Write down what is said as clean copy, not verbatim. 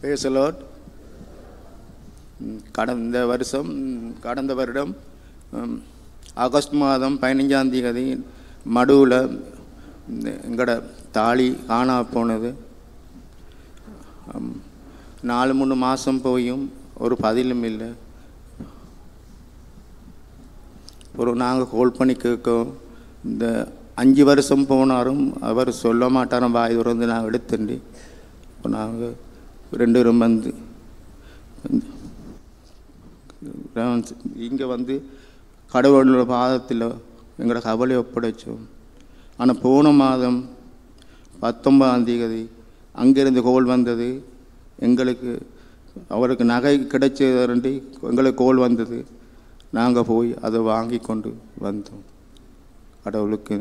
Praise the Lord. கடந்த வருடம் August மாதம் 15ஆம் தேதி மடுவில் எங்களோட தாலி காணா போனது. 4-3 மாதம் போயும் ஒரு பதிலும் இல்லை. ஒரு நாங்கள் கால் பண்ணி கேட்கோம். இந்த 5 வருஷம் போனாரும் அவர் சொல்ல மாட்டாரும். வாய் திறந்து நாங்கள் எடுத்துண்டு இப்போ நாங்கள் 2 பேரும் வந்து இங்கே வந்து கடவுளோட பாதத்தில் எங்களோட கவலை ஒப்படைச்சோம். ஆனால் போன மாதம் 19ஆம் தேதி அங்கேருந்து கோல் வந்தது. எங்களுக்கு அவருக்கு நகை கிடைச்சதுண்டு எங்களுக்கு கோல் வந்தது. நாங்கள் போய் அதை வாங்கி கொண்டு வந்தோம். கடவுளுக்கு